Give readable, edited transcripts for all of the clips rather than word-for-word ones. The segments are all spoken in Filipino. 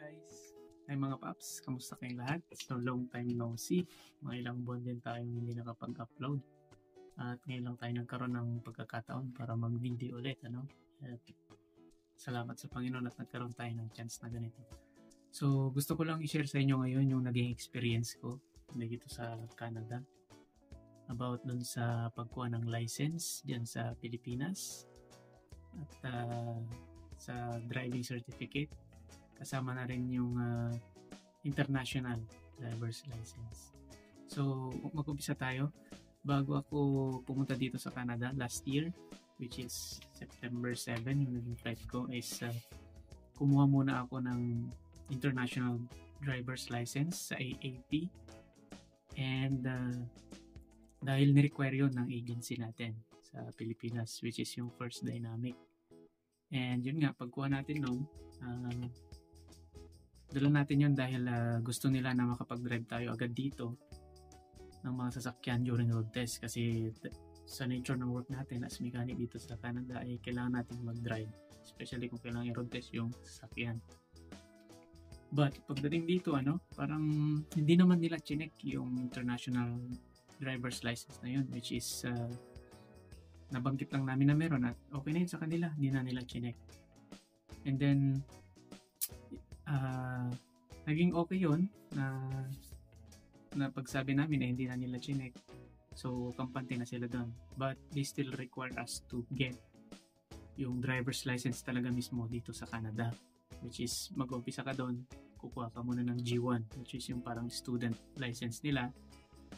guys! Hi mga paps! Kamusta kayong lahat? So long time no see. Mga ilang buwan din tayong hindi nakapag-upload. At ngayon lang tayo nagkaroon ng pagkakataon para mag-video ulit. At salamat sa Panginoon at nagkaroon tayo ng chance na ganito. So gusto ko lang i-share sa inyo ngayon yung naging experience ko dito sa Canada. About dun sa pagkuha ng license dyan sa Pilipinas. At sa driving certificate. Kasama na rin yung international driver's license. So, mag-umpisa tayo. Bago ako pumunta dito sa Canada last year, which is September 7, yung naging flight ko, is kumuha muna ako ng international driver's license sa AAP. And dahil ni-require yun ng agency natin sa Pilipinas, which is yung First Dynamic. And yun nga, pagkuha natin nun, dala natin yun dahil gusto nila na makapag-drive tayo agad dito ng mga sasakyan during road test kasi sa nature ng work natin as mechanic dito sa Canada ay kailangan natin mag-drive, especially kung kailangan i-road test yung sasakyan. But pagdating dito, parang hindi naman nila chinek yung international driver's license na yun, which is nabanggit lang namin na meron at okay na yun sa kanila, hindi na nila chinek. And then naging okay yun na pagsabi namin na hindi na nila chinek, so kampante na sila doon, but they still require us to get yung driver's license talaga mismo dito sa Canada, which is mag-umpisa ka doon, kukuha ka muna ng G1 which is yung parang student license nila,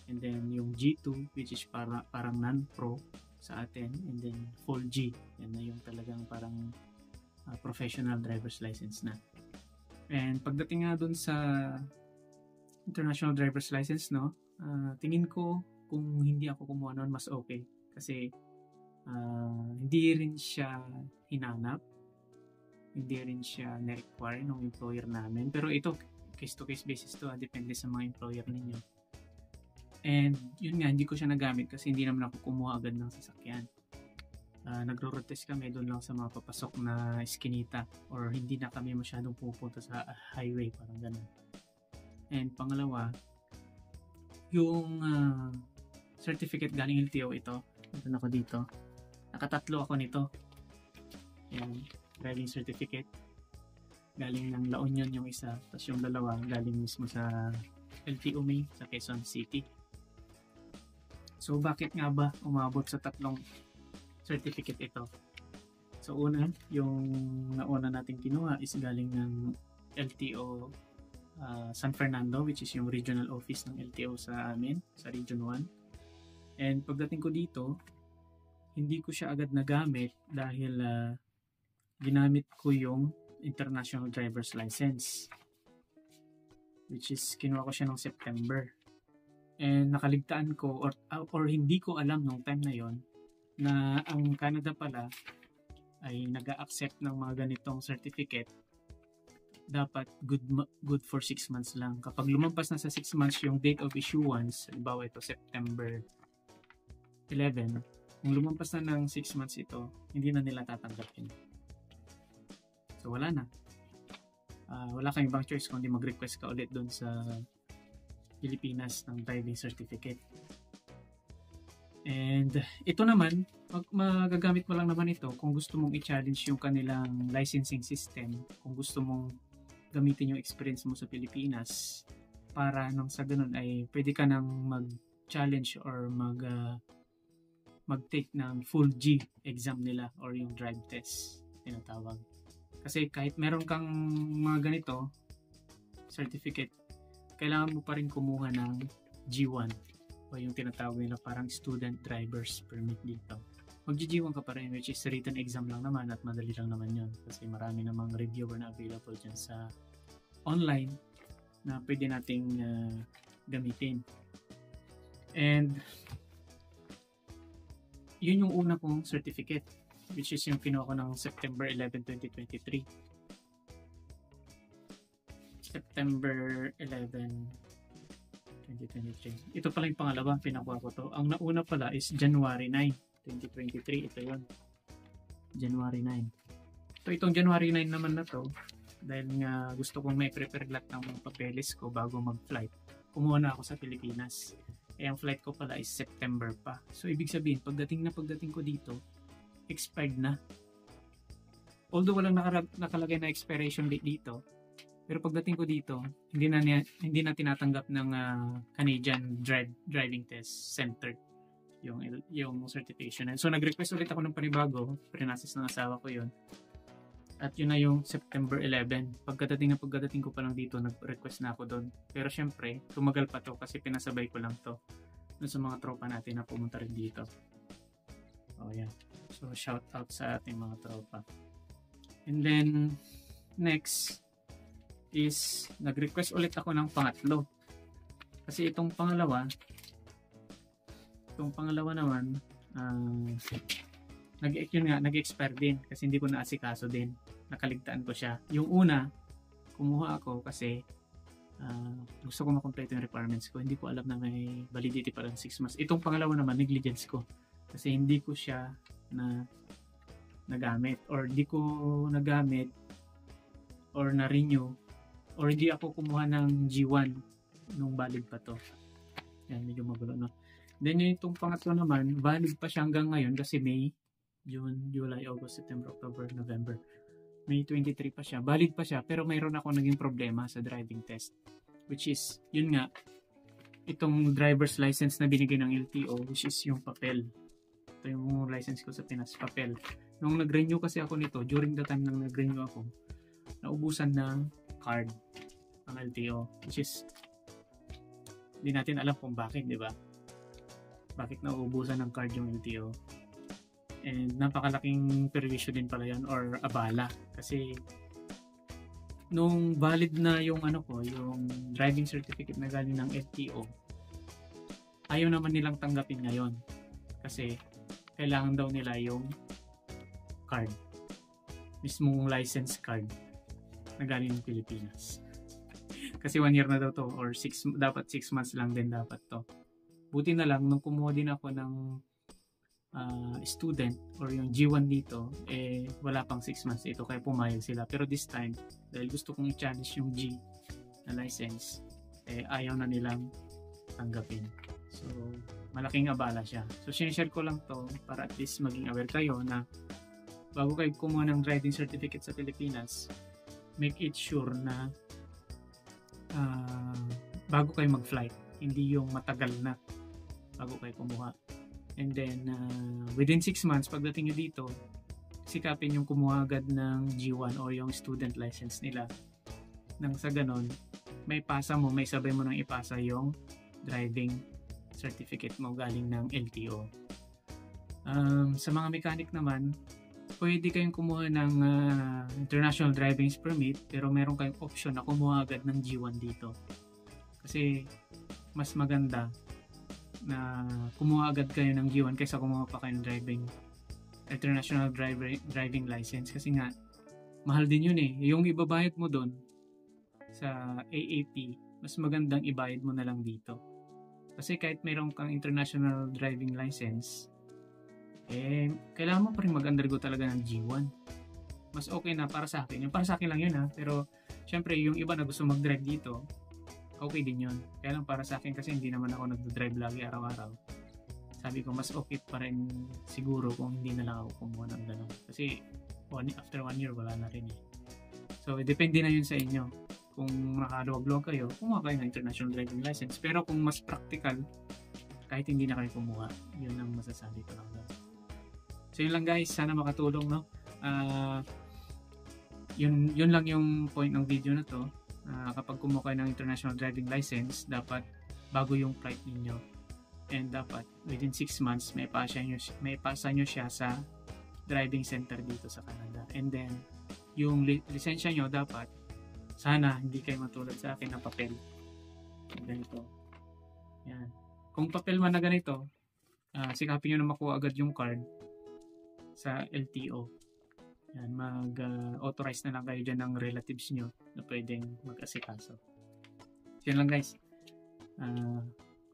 and then yung G2 which is parang non-pro sa atin, and then full G, yan na yung talagang parang professional driver's license na. And pagdating nga dun sa international driver's license, tingin ko kung hindi ako kumuha nun, mas okay. Kasi hindi rin siya hinanap, hindi rin siya na-require ng employer namin. Pero ito, case-to-case basis to, depende sa mga employer ninyo. And yun nga, hindi ko siya nagamit kasi hindi naman ako kumuha agad ng sasakyan. Nagro-road test kami doon lang sa mga papasok na eskinita or hindi na kami masyadong pupunta sa highway, parang ganun. And pangalawa, yung certificate galing LTO ito ako dito. Nakatatlo ako nito. Yung driving certificate. Galing ng La Union yung isa, tapos yung dalawa galing mismo sa LTO May sa Quezon City. So bakit nga ba umabot sa tatlong certificate ito? So una, yung nauna natin kinuha is galing ng LTO San Fernando, which is yung regional office ng LTO sa amin, sa Region 1. And pagdating ko dito, hindi ko siya agad nagamit dahil ginamit ko yung international driver's license, which is kinuha ko siya noong September. And nakaligtaan ko or hindi ko alam nung time na yon na ang Canada pala ay nag-a-accept ng mga ganitong certificate dapat good for 6 months lang. Kapag lumampas na sa 6 months yung date of issuance, halimbawa ito September 11, kung lumampas na ng 6 months ito, hindi na nila tatanggapin. So wala na. Wala kang ibang choice kundi mag-request ka ulit doon sa Pilipinas ng driving certificate. And ito naman, magagamit mo lang naman ito kung gusto mong i-challenge yung kanilang licensing system, kung gusto mong gamitin yung experience mo sa Pilipinas para nang sa ganun ay pwede ka nang mag-challenge or mag-take ng full G exam nila or yung drive test tinatawag. Kasi kahit meron kang mga ganito certificate, kailangan mo pa rin kumuha ng G1 o yung tinatawag nila parang student driver's permit dito. Mag-G1 ka pa rin, which is written exam lang naman at madali lang naman yun kasi marami namang reviewer na available dyan sa online na pwede nating gamitin. And yun yung una kong certificate, which is yung kinuha ko ng September 11, 2023. September 11, 2023. Ito pala yung pangalawa, pinakuha ko to. Ang nauna pala is January 9, 2023. Ito yun. January 9. So itong January 9 naman na to, dahil nga gusto kong may prepare lahat ng mga papeles ko bago mag-flight. Kumuha na ako sa Pilipinas. Ang flight ko pala is September pa. So ibig sabihin, pagdating ko dito, expired na. Although walang nakalagay na expiration date dito, pero pagdating ko dito, hindi na tinatanggap ng Canadian Driving Test Center yung certification. So nag-request ulit ako ng panibago, pre-process ng asawa ko yun. At yun na yung September 11. Pagdating ko pa lang dito, nag-request na ako doon. Pero syempre, tumagal pa to kasi pinasabay ko lang to dun sa mga tropa natin na pumunta rin dito. Oh yan. So shout out sa ating mga tropa. And then next is nag-request ulit ako ng pangatlo. Kasi itong pangalawa naman nag-expire din kasi hindi ko naasikaso din. Nakaligtaan ko siya. Yung una, kumuha ako kasi gusto ko makompleto yung requirements ko. Hindi ko alam na may validity pa lang 6 months. Itong pangalawa naman, negligence ko. Kasi hindi ko siya nagamit or hindi ko nagamit or na-renew or hindi ako kumuha ng G1 nung valid pa to. Yan, medyo magulo, no? Then itong pangatlo naman, valid pa siya hanggang ngayon kasi May, June, July, August, September, October, November. May 23 pa siya. Valid pa siya pero mayroon ako naging problema sa driving test. Which is, yun nga, itong driver's license na binigay ng LTO, which is yung papel. Ito yung license ko sa Pinas, papel. Nung nag-renew kasi ako nito, during the time nang nag-renew ako, naubusan ng card ng LTO. Which is, hindi natin alam kung bakit, di ba? Bakit naubusan ng card yung LTO? And napakalaking perwisyo din pala yan or abala. Kasi, nung valid na yung yung driving certificate na galing ng LTO, ayaw naman nilang tanggapin ngayon. Kasi, kailangan daw nila yung card. Mismong license card na galing ng Pilipinas. Kasi 1 year na daw to or dapat 6 months lang din dapat to. Buti na lang nung kumuha din ako ng student or yung G1 dito, wala pang 6 months ito kaya pumayag sila. Pero this time, dahil gusto kong i-challenge yung G na license, ayaw na nilang tanggapin. So, malaking abala siya. So, sinishare ko lang to para at least maging aware kayo na bago kayo kumuha ng driving certificate sa Pilipinas, make it sure na bago kayo mag-flight, hindi yung matagal na bago kayo kumuha. And then, within 6 months, pagdating nyo dito, sikapin yung kumuha agad ng G1 o yung student license nila. Nang sa ganon, may sabay mo nang ipasa yung driving certificate mo galing ng LTO. Sa mga mechanic naman, pwede kayong kumuha ng international driving permit pero meron kayong option na kumuha agad ng G1 dito. Kasi mas maganda na kumuha agad kayo ng G1 kaysa kumuha pa kayo ng international driving license kasi nga mahal din yun yung ibabayad mo doon sa AAP, mas magandang ibayad mo na lang dito. Kasi kahit mayroon kang international driving license, kailangan mo pa rin mag-undergo talaga ng G1. Mas okay na para sa akin. Yung para sa akin lang yun pero syempre yung iba na gusto mag-drive dito, okay din yun. Kaya lang para sa akin kasi hindi naman ako nag-drive lagi araw-araw. Sabi ko mas okay pa rin siguro kung hindi na lang ako kumuha ng gano'n. Kasi after 1 year wala na rin So depende na yun sa inyo. Kung nakaluwag-luwag kayo, kumuha kayo ng international driving license. Pero kung mas practical, kahit hindi na kayo kumuha, yun ang masasabi ko lang. So yun lang guys, sana makatulong, no? Yun lang yung point ng video na to. Kapag kumuha kayo ng international driving license, dapat bago yung flight ninyo. And dapat within 6 months, may pasa nyo siya sa driving center dito sa Canada. And then, yung lisensya nyo dapat, sana hindi kayo matulad sa akin ng papel. Ganito. Yan. Kung papel man na ganito, sikapin nyo na makuha agad yung card sa LTO. Yan, mag-authorize na lang kayo dyan ng relatives nyo na pwedeng mag-asikaso. Yan lang guys.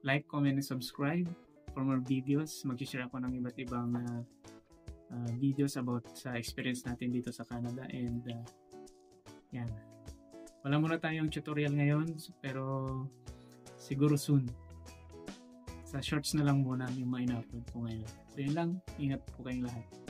Like, comment, and subscribe for more videos. Mag-share ako ng iba't ibang videos about sa experience natin dito sa Canada and Yan. Wala muna tayong tutorial ngayon, pero siguro soon. Sa shorts na lang muna yung mga in-upload ko ngayon. So yun lang, ingat po kayong lahat.